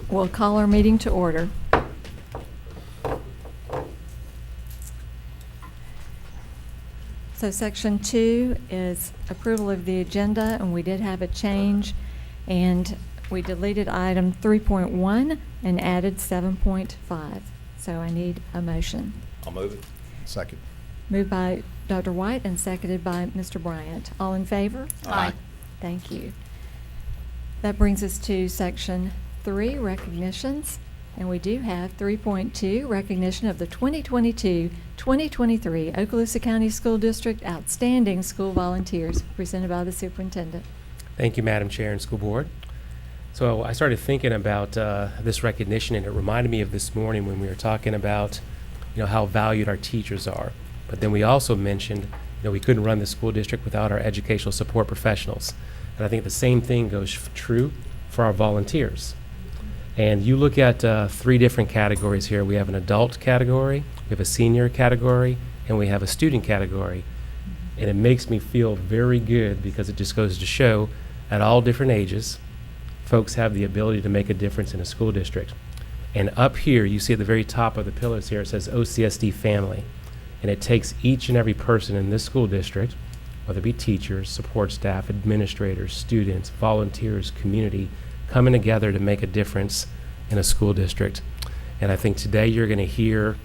We'll call our meeting to order. So section 2 is approval of the agenda, and we did have a change, and we deleted item 3.1 and added 7.5. So I need a motion. I'll move it. Second. Moved by Dr. White and seconded by Mr. Bryant. All in favor? Aye. Thank you. That brings us to section 3, recognitions. And we do have 3.2, recognition of the 2022-2023 Okaloosa County School District Outstanding School Volunteers, presented by the superintendent. Thank you, Madam Chair and School Board. So I started thinking about this recognition, and it reminded me of this morning when we were talking about, how valued our teachers are. But then we also mentioned, we couldn't run the school district without our educational support professionals. And I think the same thing goes true for our volunteers. And you look at 3 different categories here. We have an adult category, we have a senior category, and we have a student category. And it makes me feel very good because it just goes to show at all different ages, folks have the ability to make a difference in a school district. And up here, you see at the very top of the pillars here, it says OCSD family. And it takes each and every person in this school district, whether it be teachers, support staff, administrators, students, volunteers, community, coming together to make a difference in a school district. And I think today you're going to hear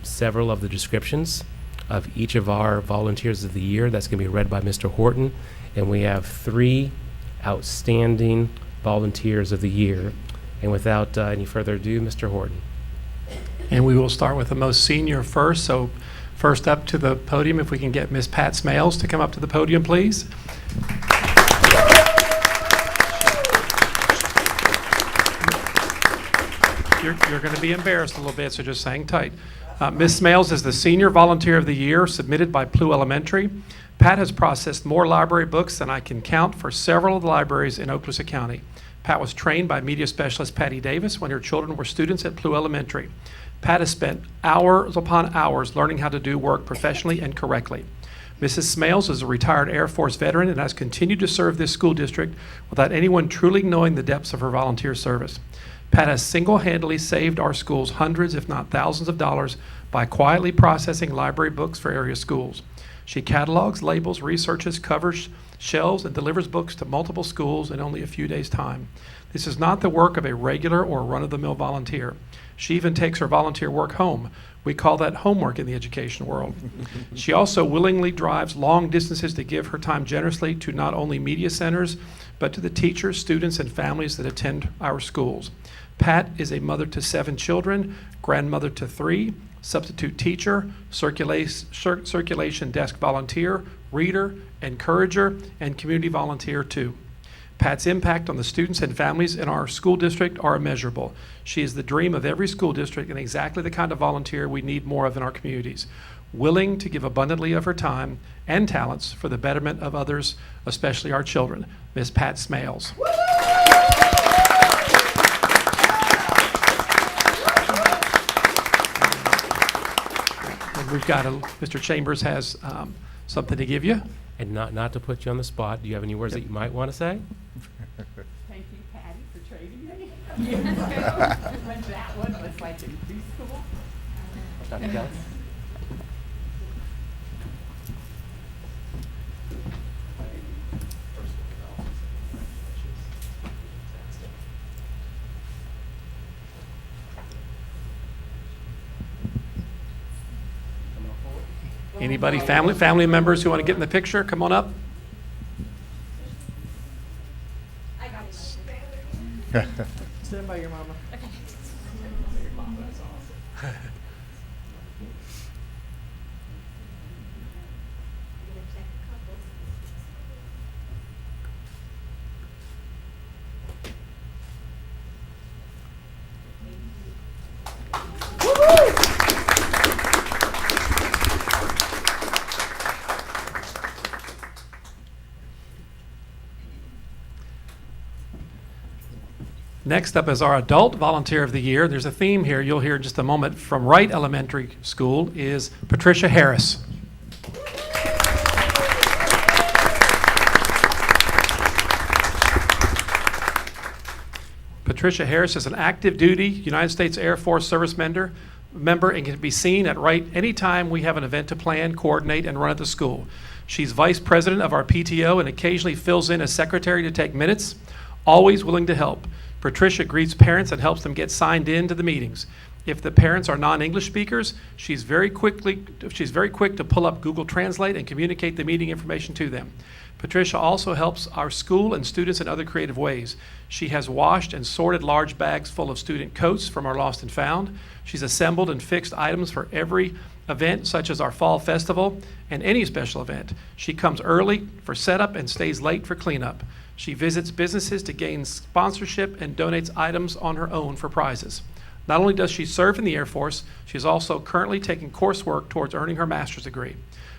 several of the descriptions of each of our volunteers of the year. That's going to be read by Mr. Horton. And we have 3 outstanding volunteers of the year. And without any further ado, Mr. Horton. And we will start with the most senior first. So first up to the podium, if we can get Miss Pat Smales to come up to the podium, please. You're going to be embarrassed a little bit, so just hang tight. Ms. Smales is the Senior Volunteer of the Year submitted by Plu Elementary. Pat has processed more library books than I can count for several of the libraries in Okaloosa County. Pat was trained by media specialist Patty Davis when her children were students at Plu Elementary. Pat has spent hours upon hours learning how to do work professionally and correctly. Mrs. Smales is a retired Air Force veteran and has continued to serve this school district without anyone truly knowing the depths of her volunteer service. Pat has single-handedly saved our schools hundreds, if not thousands of dollars by quietly processing library books for area schools. She catalogs, labels, researches, covers shelves, and delivers books to multiple schools in only a few days' time. This is not the work of a regular or run-of-the-mill volunteer. She even takes her volunteer work home. We call that homework in the education world. She also willingly drives long distances to give her time generously to not only media centers, but to the teachers, students, and families that attend our schools. Pat is a mother to 7 children, grandmother to 3, substitute teacher, circulation desk volunteer, reader, encourager, and community volunteer too. Pat's impact on the students and families in our school district are immeasurable. She is the dream of every school district and exactly the kind of volunteer we need more of in our communities, willing to give abundantly of her time and talents for the betterment of others, especially our children. Ms. Pat Smales. And we've got Mr. Chambers has something to give you. And not to put you on the spot, do you have any words that you might want to say? Thank you, Patty, for training me. When that one was like in preschool. Dr. Kelly? Anybody, family members who want to get in the picture, come on up. Stand by your mama. Next up is our Adult Volunteer of the Year. There's a theme here you'll hear in just a moment from Wright Elementary School is Patricia Harris. Patricia Harris is an active duty United States Air Force service member and can be seen at right any time we have an event to plan, coordinate, and run at the school. She's vice president of our PTO and occasionally fills in as secretary to take minutes, always willing to help. Patricia greets parents and helps them get signed in to the meetings. If the parents are non-English speakers, she's very quick to pull up Google Translate and communicate the meeting information to them. Patricia also helps our school and students in other creative ways. She has washed and sorted large bags full of student coats from our Lost and Found. She's assembled and fixed items for every event, such as our fall festival and any special event. She comes early for setup and stays late for cleanup. She visits businesses to gain sponsorship and donates items on her own for prizes. Not only does she serve in the Air Force, she is also currently taking coursework towards earning her master's degree.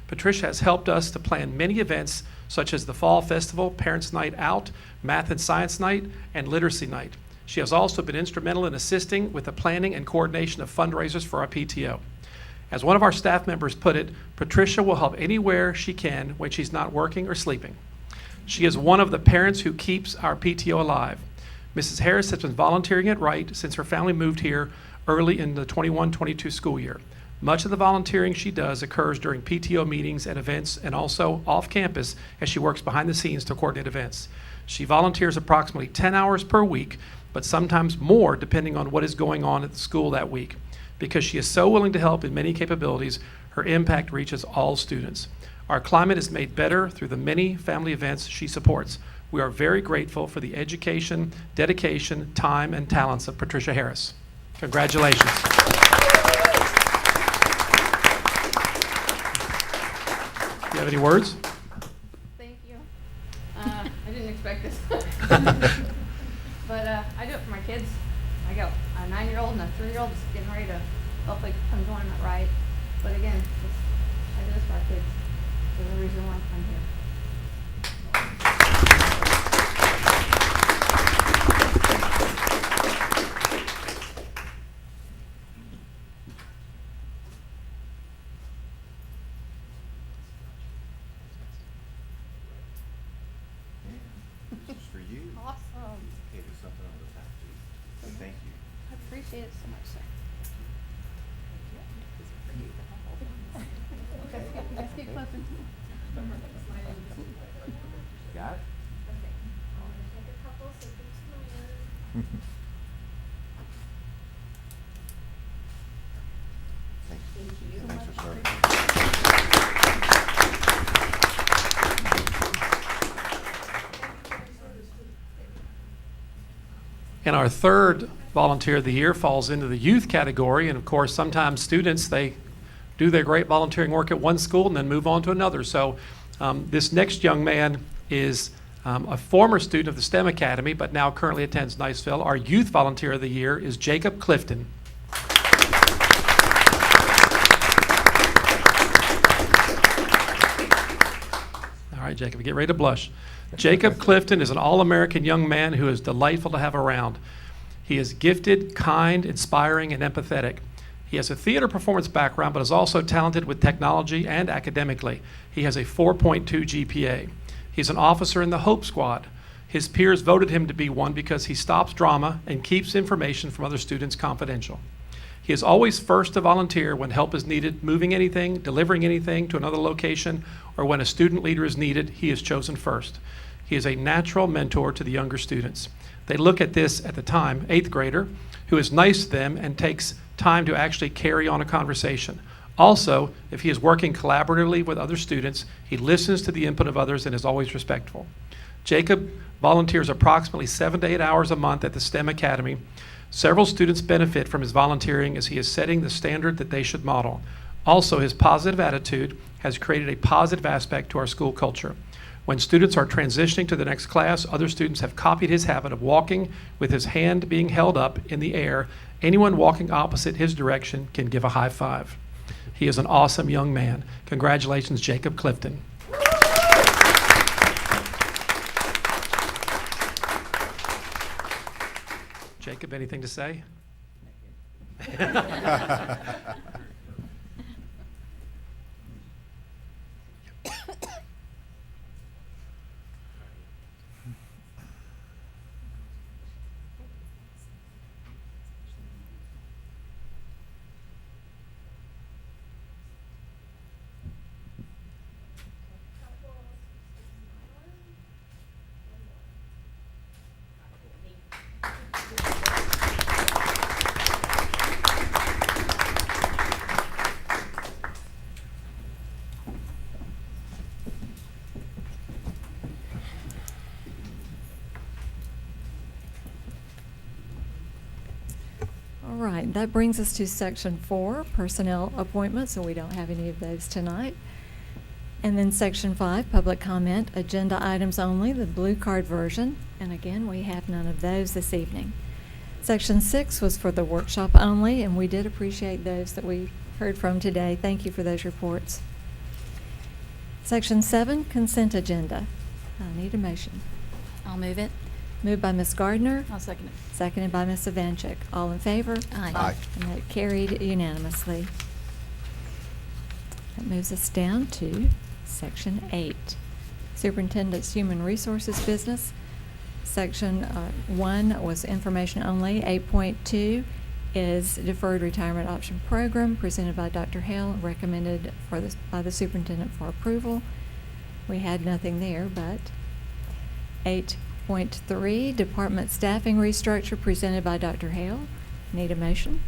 Patricia has helped us to plan many events such as the Fall Festival, Parents' Night Out, Math and Science Night, and Literacy Night. She has also been instrumental in assisting with the planning and coordination of fundraisers for our PTO. As one of our staff members put it, Patricia will help anywhere she can when she's not working or sleeping. She is one of the parents who keeps our PTO alive. Mrs. Harris has been volunteering at Wright since her family moved here early in the 21-22 school year. Much of the volunteering she does occurs during PTO meetings and events and also off campus as she works behind the scenes to coordinate events. She volunteers approximately 10 hours per week, but sometimes more depending on what is going on at the school that week. Because she is so willing to help in many capabilities, her impact reaches all students. Our climate is made better through the many family events she supports. We are very grateful for the education, dedication, time, and talents of Patricia Harris. Congratulations. Do you have any words? Thank you. I didn't expect this. But I do it for my kids. I got a 9-year-old and a 3-year-old just getting ready to hopefully come join them at Wright. But again, I do this for our kids. There's a reason why I'm here. This is for you. Awesome. Hey, there's something on the back too. So thank you. I appreciate it so much, sir. Let's get closer. Got it? Thank you. Thanks for serving. And our third volunteer of the year falls into the youth category. And of course, sometimes students, they do their great volunteering work at one school and then move on to another. So this next young man is a former student of the STEM Academy, but now currently attends Niceville. Our youth volunteer of the year is Jacob Clifton. All right, Jacob, get ready to blush. Jacob Clifton is an all-American young man who is delightful to have around. He is gifted, kind, inspiring, and empathetic. He has a theater performance background, but is also talented with technology and academically. He has a 4.2 GPA. He's an officer in the Hope Squad. His peers voted him to be one because he stops drama and keeps information from other students confidential. He is always first to volunteer when help is needed, moving anything, delivering anything to another location, or when a student leader is needed, he is chosen first. He is a natural mentor to the younger students. They look at this, at the time, 8th grader, who is nice to them and takes time to actually carry on a conversation. Also, if he is working collaboratively with other students, he listens to the input of others and is always respectful. Jacob volunteers approximately 7 to 8 hours a month at the STEM Academy. Several students benefit from his volunteering as he is setting the standard that they should model. Also, his positive attitude has created a positive aspect to our school culture. When students are transitioning to the next class, other students have copied his habit of walking with his hand being held up in the air. Anyone walking opposite his direction can give a high five. He is an awesome young man. Congratulations, Jacob Clifton. Jacob, anything to say? right, that brings us to Section 4, Personnel Appointments, so we don't have any of those tonight. And then Section 5, Public Comment, Agenda Items Only, the blue card version. And again, we have none of those this evening. Section 6 was for the workshop only, and we did appreciate those that we heard from today. Thank you for those reports. Section 7, Consent Agenda. I need a motion. I'll move it. Moved by Ms. Gardner. I'll second it. Seconded by Ms. Evanchik. All in favor? Aye. Aye. And that carried unanimously. That moves us down to Section 8, Superintendent's Human Resources Business. Section 1 was information only. 8.2 is Deferred Retirement Option Program presented by Dr. Hale, recommended by the superintendent for approval. We had nothing there, but 8.3, Department Staffing Restructure presented by Dr. Hale. Need a motion?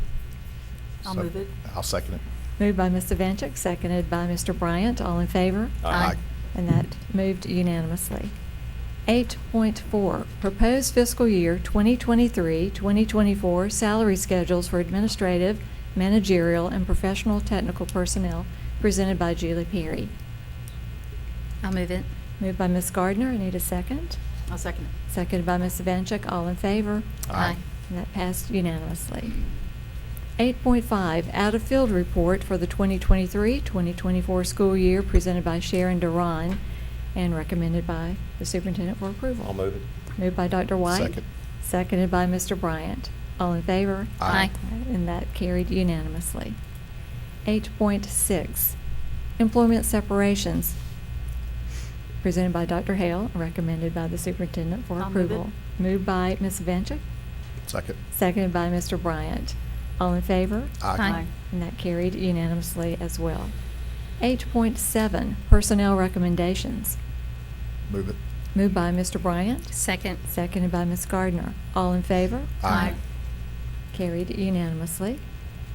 I'll So- move it. I'll second it. Moved by Ms. Evanchik, seconded by Mr. Bryant. All in favor? Aye. And that moved unanimously. 8.4, Proposed Fiscal Year 2023-2024 Salary Schedules for Administrative, Managerial, and Professional Technical Personnel, presented by Julie Perry. I'll move it. Moved by Ms. Gardner. I need a second. I'll second it. Seconded by Ms. Evanchik. All in favor? Aye. And that passed unanimously. 8.5, Out-of-Field Report for the 2023-2024 school year, presented by Sharon Duran and recommended by the superintendent for approval. I'll move it. Moved by Dr. White. Second. Seconded by Mr. Bryant. All in favor? Aye. And that carried unanimously. 8.6, Employment Separations, presented by Dr. Hale, recommended by the superintendent for I'll move it. approval. Moved by Ms. Evanchik. Second. Seconded by Mr. Bryant. All in favor? Aye. And that carried unanimously as well. 8.7, Personnel Recommendations. Move it. Moved by Mr. Bryant. Second. Seconded by Ms. Gardner. All in favor? Aye. Carried unanimously.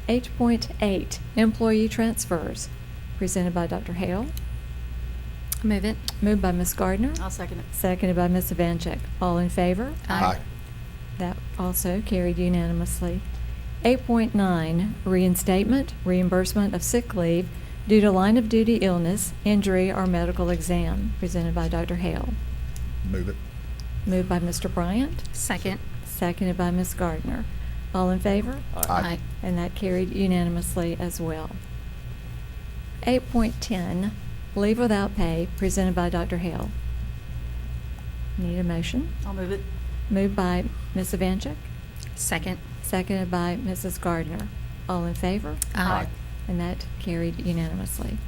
8.8, Employee Transfers, presented by Dr. Hale. I'll move it. Moved by Ms. Gardner. I'll second it. Seconded by Ms. Evanchik. All in favor? Aye. That also carried unanimously. 8.9, Reinstatement, Reimbursement of Sick Leave due to line of duty illness, injury, or medical exam, presented by Dr. Hale. Move it. Moved by Mr. Bryant. Second. Seconded by Ms. Gardner. All in favor? Aye. And that carried unanimously as well. 8.10, Leave Without Pay, presented by Dr. Hale. Need a motion? I'll move it. Moved by Ms. Evanchik, Second. seconded by Mrs. Gardner. All in favor? Aye. And that carried unanimously.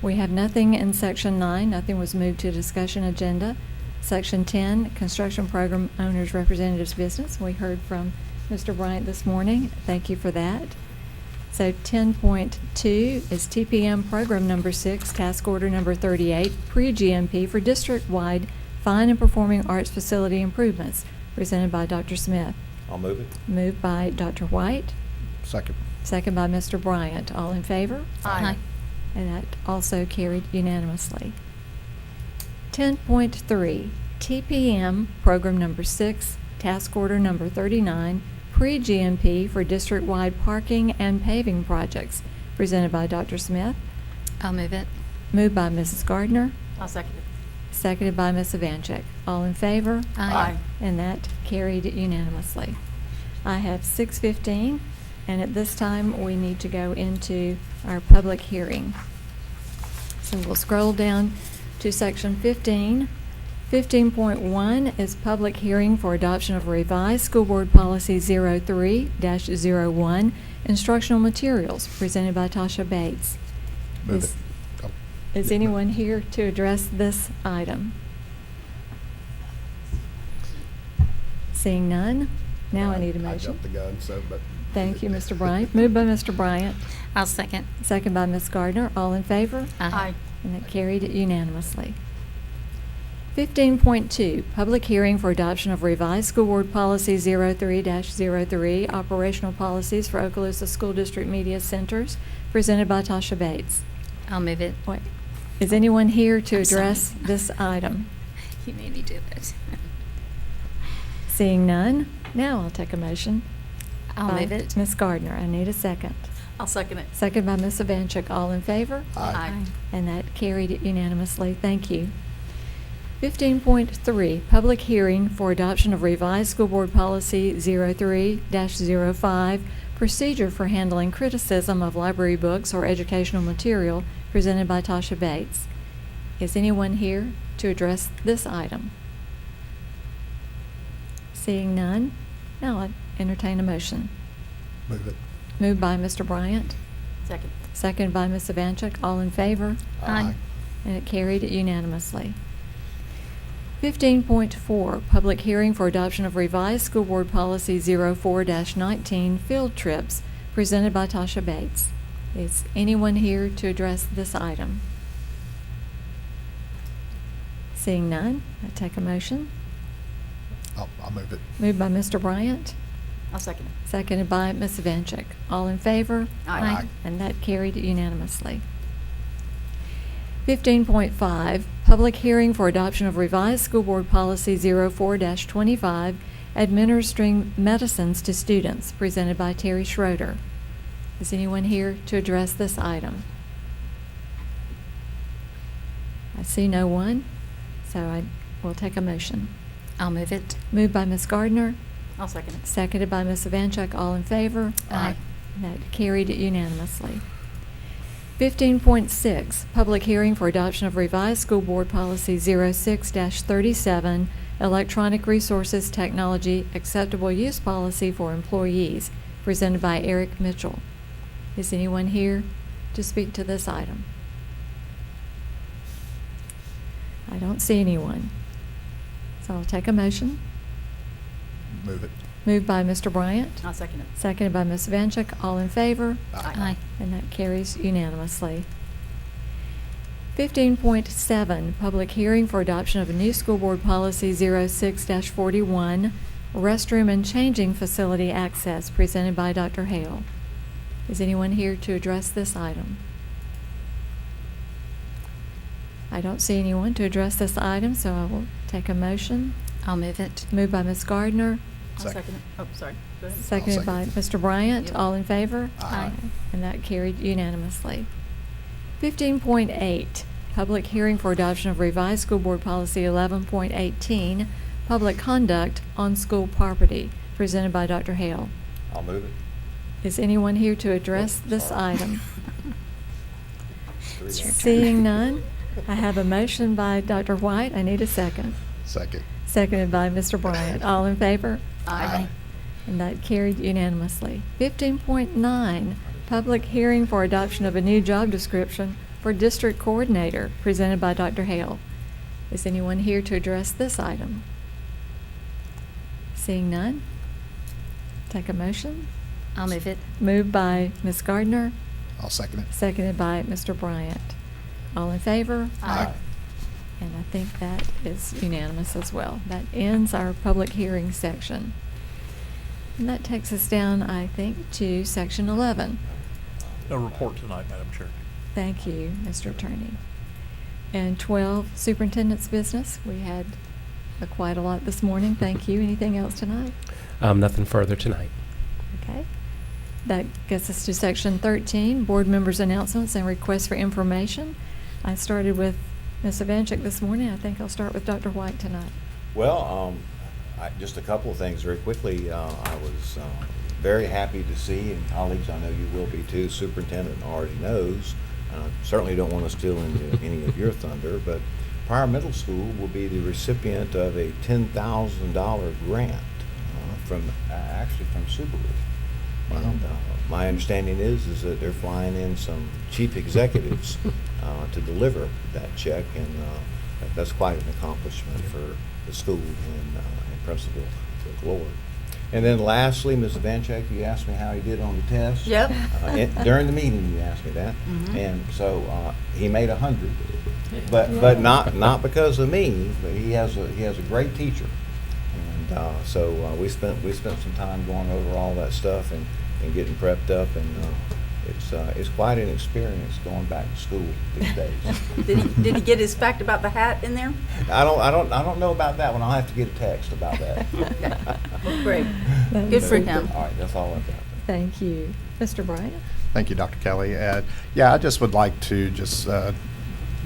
We have nothing in Section 9. Nothing was moved to discussion agenda. Section 10, Construction Program Owners Representatives Business. We heard from Mr. Bryant this morning. Thank you for that. So 10.2 is TPM Program Number 6, Task Order Number 38, Pre-GMP for District-Wide Fine and Performing Arts Facility Improvements, presented by Dr. Smith. I'll move it. Moved by Dr. White, Second. second by Mr. Bryant. All in favor? Aye. And that also carried unanimously. 10.3, TPM Program Number 6, Task Order Number 39, Pre-GMP for District-Wide Parking and Paving Projects, presented by Dr. Smith. I'll move it. Moved by Mrs. Gardner, I'll second it. seconded by Ms. Evanchik. All in favor? Aye. And that carried unanimously. I have 6:15, and at this time, we need to go into our public hearing. So we'll scroll down to Section 15. 15.1 is public hearing for adoption of revised School Board Policy 03-01, instructional materials, presented by Tasha Bates. Move Is- it. Oh. Is anyone here to address this item? Seeing none, now I need a I motion. jumped the gun, so, but. Thank you, Mr. Bryant. Moved by Mr. Bryant, I'll second. second by Ms. Gardner. All in favor? Aye. And that carried unanimously. 15.2, public hearing for adoption of revised School Board Policy 03-03, operational policies for Okaloosa School District Media Centers, presented by Tasha Bates. I'll move it. Wait, is anyone here to I'm sorry. address this item? You made me do it. Seeing none, now I'll take a motion. I'll by move it. Ms. Gardner. I need a second. I'll second it. Second by Ms. Evancheck. All in favor? Aye. And that carried unanimously. Thank you. 15.3, public hearing for adoption of revised school board policy 03-05, procedure for handling criticism of library books or educational material, presented by Tasha Bates. Is anyone here to address this item? Seeing none, now I entertain a motion. Move it. Moved by Mr. Bryant, Second. second by Ms. Evancheck. All in favor? Aye. And it carried unanimously. 15.4, public hearing for adoption of revised school board policy 04-19, field trips, presented by Tasha Bates. Is anyone here to address this item? Seeing none, I take a motion. I'll move it. Moved by Mr. Bryant, I'll second it. seconded by Ms. Evancheck. All in favor? Aye. Aye. And that carried unanimously. 15.5, public hearing for adoption of revised school board policy 04-25, administering medicines to students, presented by Terry Schroeder. Is anyone here to address this item? I see no one, so I will take a motion. I'll move it. Moved by Ms. Gardner, I'll second it. seconded by Ms. Evancheck. All in favor? Aye. That carried unanimously. 15.6, public hearing for adoption of revised school board policy 06-37, electronic resources technology acceptable use policy for employees, presented by Eric Mitchell. Is anyone here to speak to this item? I don't see anyone. So I'll take a motion. Move it. Moved by Mr. Bryant, I'll second it. seconded by Ms. Vancheck. All in favor? Aye. And that carries unanimously. 15.7, public hearing for adoption of a new school board policy 06-41, restroom and changing facility access, presented by Dr. Hale. Is anyone here to address this item? I don't see anyone to address this item, so I will take a motion. I'll move it. Moved by Ms. Gardner, I'll Second. second it. Oh, sorry. Go ahead. seconded by second. Mr. Bryant. Yep. All in favor? Aye. And that carried unanimously. 15.8, public hearing for adoption of revised school board policy 11.18, public conduct on school property, presented by Dr. Hale. I'll move it. Is anyone here to address this Sorry. item? It's your turn. Seeing none, I have a motion by Dr. White. I need a second. Second. Seconded by Mr. Bryant. All in favor? Aye. And that carried unanimously. 15.9, public hearing for adoption of a new job description for district coordinator, presented by Dr. Hale. Is anyone here to address this item? Seeing none, take a motion. I'll move it. Moved by Ms. Gardner, I'll second it. seconded by Mr. Bryant. All in favor? Aye. And I think that is unanimous as well. That ends our public hearing section. And that takes us down, I think, to section 11. No report tonight, Madam Chair. Thank you, Mr. Attorney. And 12, superintendent's business. We had quite a lot this morning. Thank you. Anything else tonight? Nothing further tonight. Okay. That gets us to section 13, board members' announcements and requests for information. I started with Ms. Evancheck this morning. I think I'll start with Dr. White tonight. Well, just a couple of things very quickly. I was very happy to see, and colleagues, I know you will be too, superintendent already knows. Certainly don't want to steal any of your thunder, but Pryor Middle School will be the recipient of a $10,000 grant actually from Subaru. And my understanding is that they're flying in some chief executives to deliver that check, and that's quite an accomplishment for the school and principal Lord. And then lastly, Ms. Vancheck, you asked me how he did on the test. Yep. During the meeting, you asked me that, Mhm. and so he made 100, but not because of me, but he has a great teacher. And so we spent some time going over all that stuff and getting prepped up, and it's quite an experience going back to school these days. Did he get his fact about the hat in there? I don't know about that one. I'll have to get a text about that. Great. That Good is for super. him. All right, that's all I've got. Thank you. Mr. Bryant? Thank you, Dr. Kelly. Yeah, I just would like to just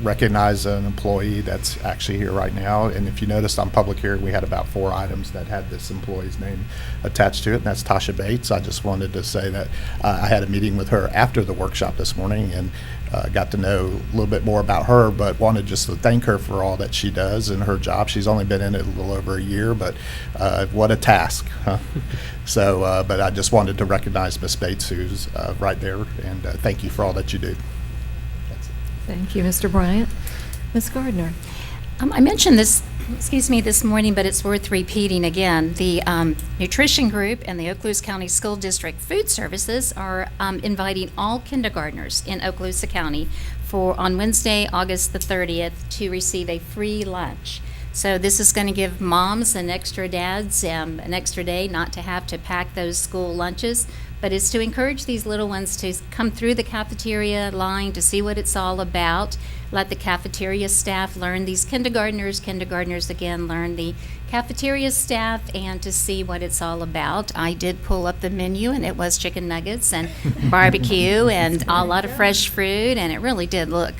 recognize an employee that's actually here right now. And if you noticed on public hearing, we had about 4 items that had this employee's name attached to it, and that's Tasha Bates. I just wanted to say that I had a meeting with her after the workshop this morning and got to know a little bit more about her, but wanted just to thank her for all that she does in her job. She's only been in it a little over a year, but what a task, huh? So, but I just wanted to recognize Ms. Bates, who's right there, and thank you for all that you do. That's it. Thank you, Mr. Bryant. Ms. Gardner? I mentioned this, this morning, but it's worth repeating again. The nutrition group and the Okaloosa County School District Food Services are inviting all kindergartners in Okaloosa County on Wednesday, August the 30th, to receive a free lunch. So this is going to give moms and extra dads an extra day not to have to pack those school lunches, but it's to encourage these little ones to come through the cafeteria line to see what it's all about. Let the cafeteria staff learn these kindergartners again learn the cafeteria staff, and to see what it's all about. I did pull up the menu, and it was chicken nuggets and barbecue and a lot of fresh fruit, and it really did look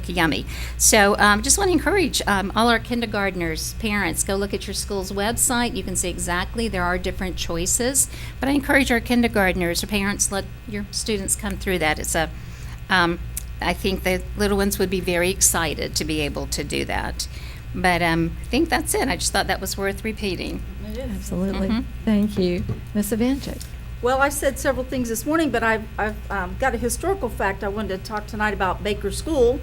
yummy. So just want to encourage all our kindergartners, parents, go look at your school's website. You can see exactly, there are different choices, but I encourage our kindergartners or parents, let your students come through that. It's I think the little ones would be very excited to be able to do that. But I think that's it. I just thought that was worth repeating. Absolutely. Mhm. Thank you. Ms. Evanchik? Well, I said several things this morning, but I've got a historical fact I wanted to talk tonight about Baker School.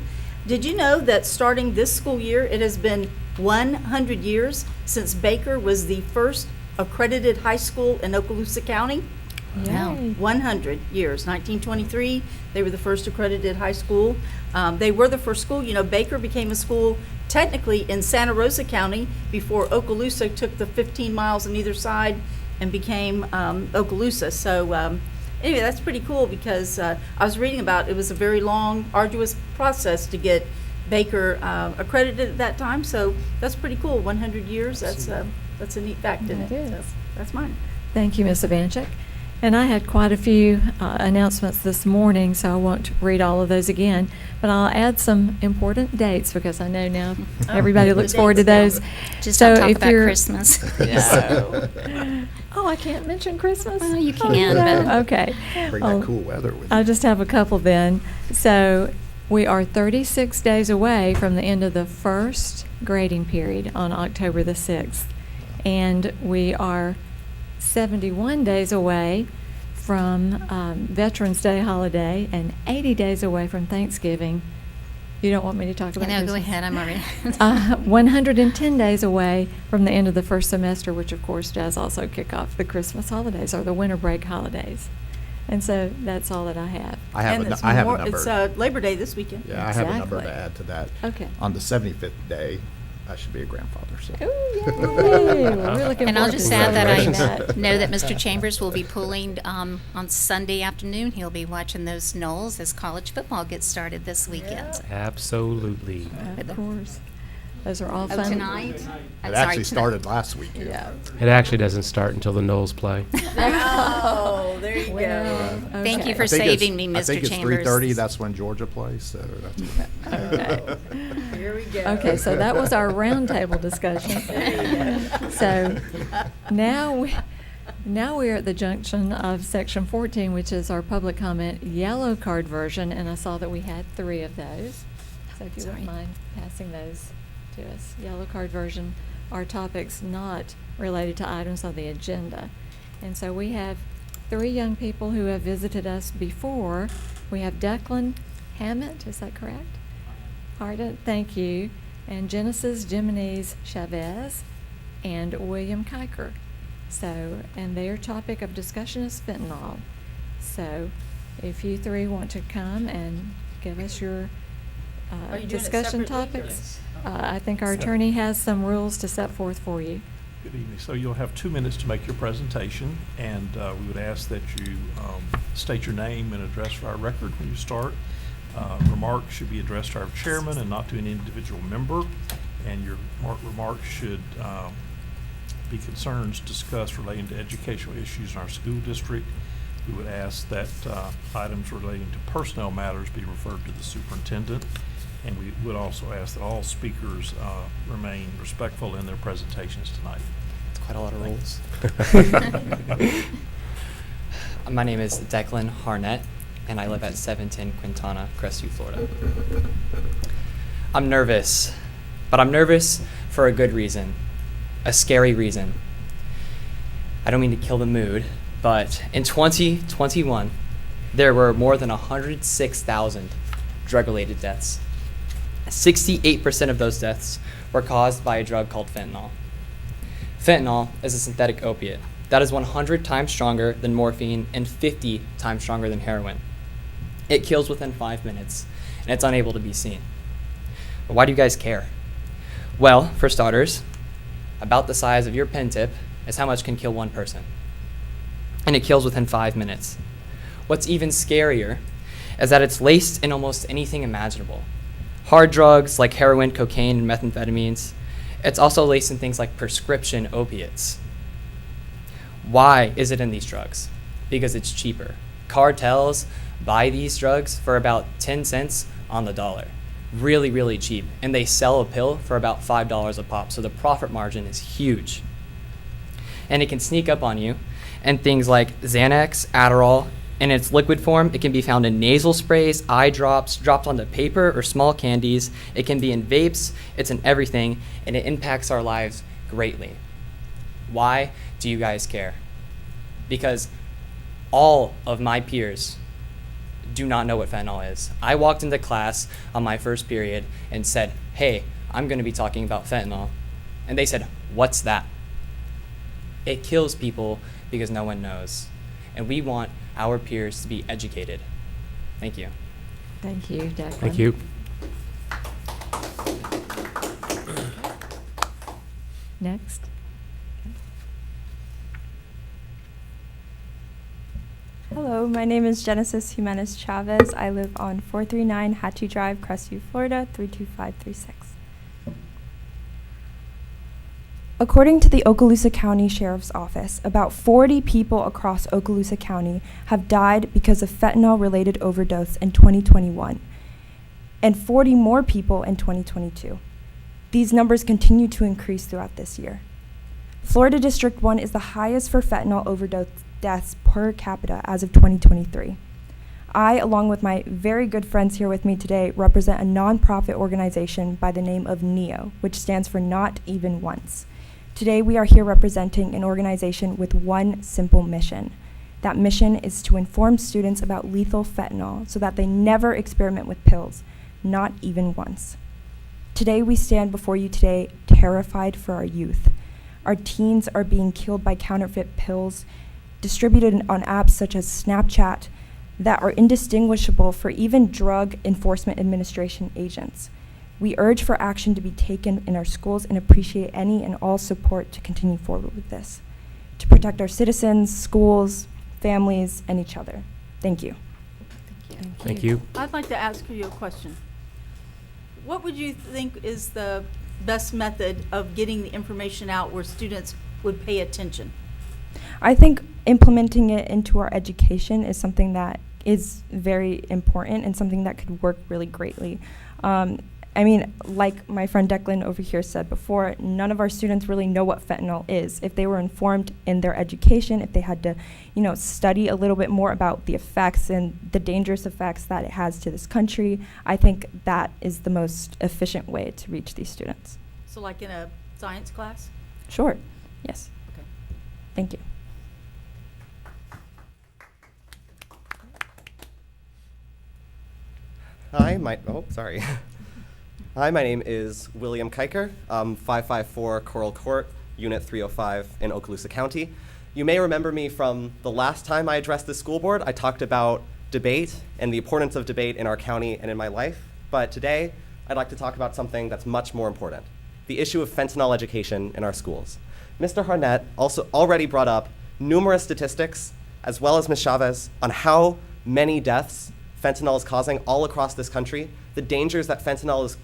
Did you know that starting this school year, it has been 100 years since Baker was the first accredited high school in Okaloosa County? Wow. Yay. 100 years. 1923, they were the first accredited high school. They were the first school. You know, Baker became a school technically in Santa Rosa County before Okaloosa took the 15 miles on either side and became Okaloosa. So anyway, that's pretty cool because I was reading about it was a very long, arduous process to get Baker accredited at that time. So that's pretty cool. 100 years. That's a neat fact, isn't It it? is. So that's mine. Thank you, Ms. Evanchik. And I had quite a few announcements this morning, so I won't read all of those again. But I'll add some important dates because I know now everybody the looks forward to dates those. Just So don't talk if about you're- Christmas. Oh, I can't mention Christmas? Well, you Oh, can, no. but- Okay. Bring Oh, that cool weather with I'll you. just have a couple then. So we are 36 days away from the end of the first grading period on October the 6th. And we are 71 days away from Veterans Day holiday and 80 days away from Thanksgiving. You don't want me to talk about No, go Christmas? ahead, I'm already. 110 days away from the end of the first semester, which of course does also kick off the Christmas holidays or the winter break holidays. And so that's all that I have. I have And a, it's I have a more- number. It's Labor Day this weekend. Yeah, I have a number to Exactly. add to that. Okay. On the 75th day, I should be a grandfather, so. Ooh, yay. Well, we're looking And I'll forward just to add that I celebrating know that Mr. Chambers will be pulling on Sunday afternoon. He'll be watching those Knolls as college football gets started this weekend. Absolutely. Of course. Those are all Oh, fun. tonight? It actually started last weekend. Yeah. It actually doesn't start until the Knowles play. Oh, there you Well, go. Thank you okay. for I think it's- saving me, I think Mr. it's Chambers. 3:30, that's when Georgia plays, so that's. Okay. Here we go. Okay, so that was our roundtable discussion. So now we are at the junction of section 14, which is our public comment yellow card version, and I saw that we had 3 of those. So if you wouldn't Sorry. mind passing those to us. Yellow card version are topics not related to items on the agenda. And so we have 3 young people who have visited us before. We have Declan Hammett, is that correct? Pardon, thank you. And Genesis Jimenez Chavez and William Kiker. So, and their topic of discussion is fentanyl. So, if you 3 want to come and give us your Are you doing it discussion separately, or- topics, I think our attorney has some rules to set forth for you. Good evening. So you'll have 2 minutes to make your presentation, and we would ask that you state your name and address for our record when you start. Remarks should be addressed to our chairman and not to any individual member, and your remarks should be concerns discussed relating to educational issues in our school district. We would ask that items relating to personnel matters be referred to the superintendent, and we would also ask that all speakers remain respectful in their presentations tonight. It's quite a lot of rules. My name is Declan Harnett, and I live at 710 Quintana, Crestview, Florida. I'm nervous, but I'm nervous for a good reason, a scary reason. I don't mean to kill the mood, but in 2021, there were more than 106,000 drug-related deaths. 68% of those deaths were caused by a drug called fentanyl. Fentanyl is a synthetic opiate that is 100 times stronger than morphine and 50 times stronger than heroin. It kills within 5 minutes, and it's unable to be seen. But why do you guys care? Well, for starters, about the size of your pen tip is how much can kill one person. And it kills within 5 minutes. What's even scarier is that it's laced in almost anything imaginable. Hard drugs like heroin, cocaine, and methamphetamines. It's also laced in things like prescription opiates. Why is it in these drugs? Because it's cheaper. Cartels buy these drugs for about 10 cents on the dollar. Really, really cheap. And they sell a pill for about $5 a pop, so the profit margin is huge. And it can sneak up on you. And things like Xanax, Adderall, in its liquid form, it can be found in nasal sprays, eye drops, dropped onto paper or small candies. It can be in vapes, it's in everything, and it impacts our lives greatly. Why do you guys care? Because all of my peers do not know what fentanyl is. I walked into class on my first period and said, hey, I'm gonna be talking about fentanyl. And they said, what's that? It kills people because no one knows. And we want our peers to be educated. Thank you. Thank you, Declan. Thank you. Next. Hello, my name is Genesis Jimenez Chavez. I live on 439 Hatchie Drive, Crestview, Florida, 32536. According to the Okaloosa County Sheriff's Office, about 40 people across Okaloosa County have died because of fentanyl-related overdose in 2021, and 40 more people in 2022. These numbers continue to increase throughout this year. Florida District 1 is the highest for fentanyl overdose deaths per capita as of 2023. I, along with my very good friends here with me today, represent a nonprofit organization by the name of NEO, which stands for Not Even Once. Today we are here representing an organization with one simple mission. That mission is to inform students about lethal fentanyl so that they never experiment with pills, not even once. Today we stand before you today terrified for our youth. Our teens are being killed by counterfeit pills distributed on apps such as Snapchat that are indistinguishable for even Drug Enforcement Administration agents. We urge for action to be taken in our schools and appreciate any and all support to continue forward with this, to protect our citizens, schools, families, and each other. Thank you. Thank you. I'd like to ask you a question. What would you think is the best method of getting the information out where students would pay attention? I think implementing it into our education is something that is very important and something that could work really greatly. I mean, like my friend Declan over here said before, none of our students really know what fentanyl is. If they were informed in their education, if they had to, study a little bit more about the effects and the dangerous effects that it has to this country, I think that is the most efficient way to reach these students. So like in a science class? Sure, yes. Okay. Thank you. Hi, my name is William Kiker, 554 Coral Court, Unit 305 in Okaloosa County. You may remember me from the last time I addressed the school board. I talked about debate and the importance of debate in our county and in my life. But today, I'd like to talk about something that's much more important, the issue of fentanyl education in our schools. Mr. Harnett also already brought up numerous statistics, as well as Ms. Chavez, on how many deaths fentanyl is causing all across this country, the dangers that fentanyl is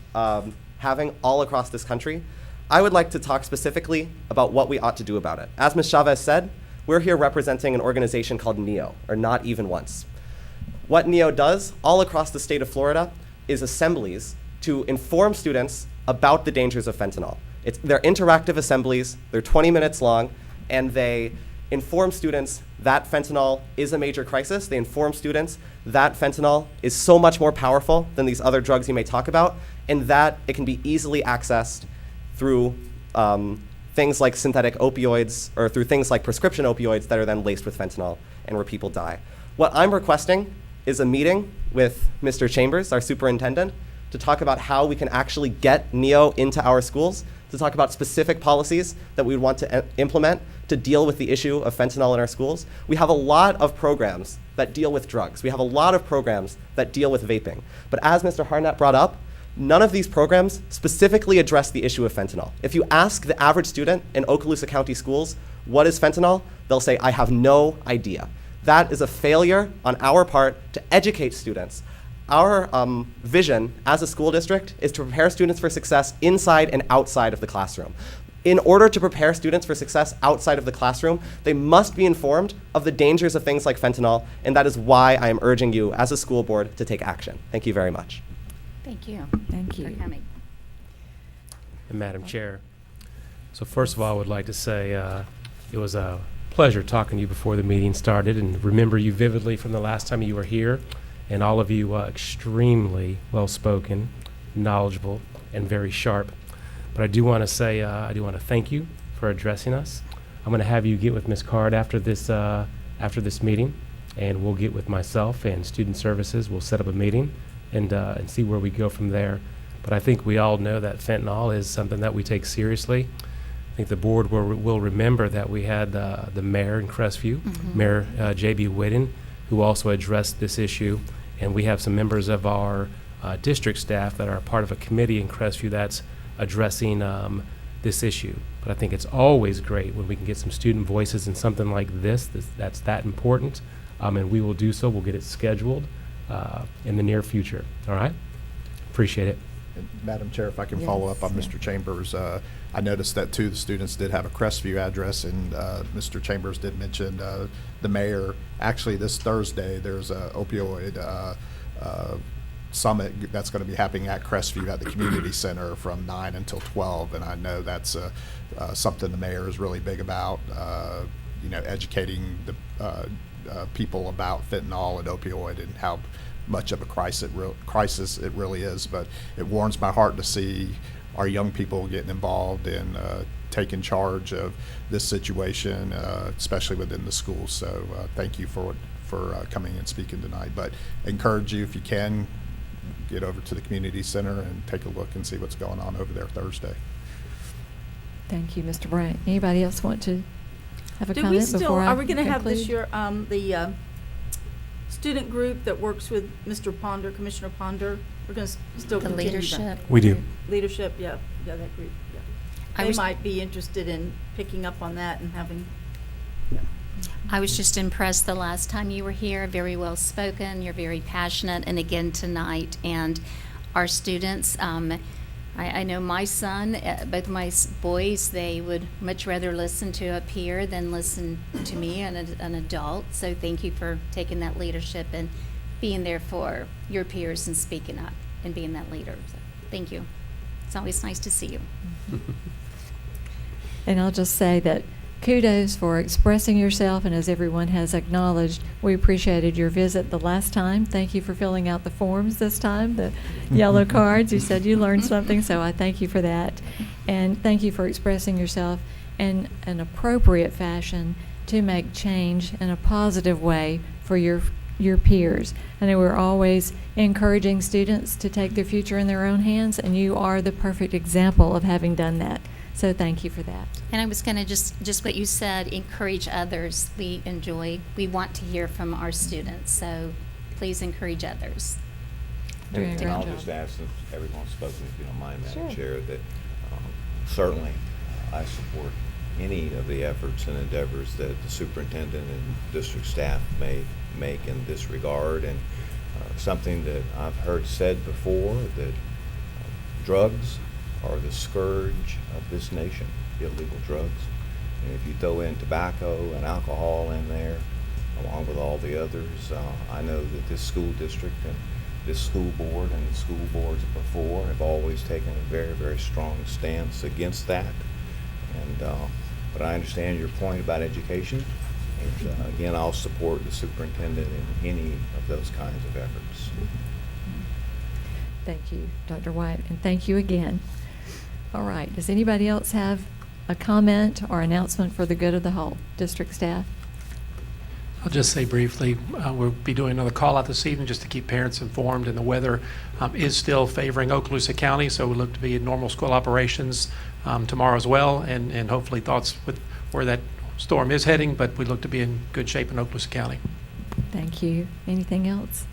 having all across this country. I would like to talk specifically about what we ought to do about it. As Ms. Chavez said, we're here representing an organization called NEO, or Not Even Once. What NEO does all across the state of Florida is assemblies to inform students about the dangers of fentanyl. They're interactive assemblies, they're 20 minutes long, and they inform students that fentanyl is a major crisis. They inform students that fentanyl is so much more powerful than these other drugs you may talk about, and that it can be easily accessed through things like synthetic opioids, or through things like prescription opioids that are then laced with fentanyl and where people die. What I'm requesting is a meeting with Mr. Chambers, our superintendent, to talk about how we can actually get NEO into our schools, to talk about specific policies that we would want to implement to deal with the issue of fentanyl in our schools. We have a lot of programs that deal with drugs. We have a lot of programs that deal with vaping. But as Mr. Harnett brought up, none of these programs specifically address the issue of fentanyl. If you ask the average student in Okaloosa County schools, what is fentanyl? They'll say, I have no idea. That is a failure on our part to educate students. Our vision as a school district is to prepare students for success inside and outside of the classroom. In order to prepare students for success outside of the classroom, they must be informed of the dangers of things like fentanyl, and that is why I am urging you as a school board to take action. Thank you very much. Thank you. Thank you. For coming. And Madam Chair, so first of all, I would like to say it was a pleasure talking to you before the meeting started, and remember you vividly from the last time you were here, and all of you extremely well-spoken, knowledgeable, and very sharp. But I do want to say, I do want to thank you for addressing us. I'm going to have you get with Ms. Card after this meeting, and we'll get with myself and Student Services. We'll set up a meeting and see where we go from there. But I think we all know that fentanyl is something that we take seriously. I think the board will remember that we had the mayor in Crestview, Mayor J.B. Whitten, who also addressed this issue. And we have some members of our district staff that are part of a committee in Crestview that's addressing this issue. But I think it's always great when we can get some student voices in something like this that's that important. And we will do so. We'll get it scheduled in the near future. All right? Appreciate it. And Madam Chair, if I can follow up on Mr. Chambers, I noticed that too, the students did have a Crestview address, and Mr. Chambers did mention the mayor. Actually, this Thursday, there's a opioid summit that's going to be happening at Crestview at the community center from 9 until 12, and I know that's something the mayor is really big about, educating the people about fentanyl and opioid and how much of a crisis it really is. But it warms my heart to see our young people getting involved and taking charge of this situation, especially within the schools. So thank you for coming and speaking tonight. But I encourage you, if you can, get over to the community center and take a look and see what's going on over there Thursday. Thank you, Mr. Bryant. Anybody else want to have a Do comment we still, before I are we going to have this conclude? year, the student group that works with Mr. Ponder, Commissioner Ponder? We're going to still The continue that. leadership. We do. Leadership, yeah, that group, yeah. I They was- might be interested in picking up on that and having, I was just impressed the last time you were here, very well spoken, you're very passionate, and again tonight. And our students, I know my son, both of my boys, they would much rather listen to a peer than listen to me, an adult. So thank you for taking that leadership and being there for your peers and speaking up and being that leader. So thank you. It's always nice to see you. And I'll just say that kudos for expressing yourself, and as everyone has acknowledged, we appreciated your visit the last time. Thank you for filling out the forms this time, the yellow cards. You said you learned something, so I thank you for that. And thank you for expressing yourself in an appropriate fashion to make change in a positive way for your peers. I know we're always encouraging students to take their future in their own hands, and you are the perfect example of having done that. So thank you for that. And I was going to just what you said, encourage others. We want to hear from our students, so please encourage others. Doing a And great I'll job. just ask, since everyone's spoken, if you don't mind, Madam Sure. Chair, that certainly I support any of the efforts and endeavors that the superintendent and district staff may make in this regard. And something that I've heard said before, that drugs are the scourge of this nation, illegal drugs. And if you throw in tobacco and alcohol in there, along with all the others, I know that this school district and this school board and the school boards before have always taken a very, very strong stance against that. And but I understand your point about education. And again, I'll support the superintendent in any of those kinds of efforts. Thank you, Dr. White, and thank you again. All right, does anybody else have a comment or announcement for the good of the whole district staff? I'll just say briefly, we'll be doing another call out this evening just to keep parents informed, and the weather is still favoring Okaloosa County, so we look to be in normal school operations tomorrow as well, and hopefully thoughts with where that storm is heading, but we look to be in good shape in Okaloosa County. Thank you. Anything else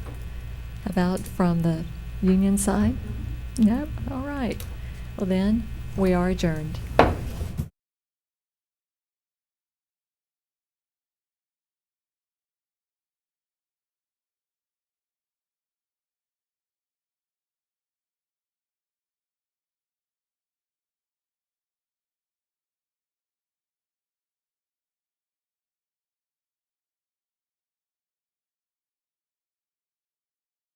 about from the union side? No? All right. Well then, we are adjourned.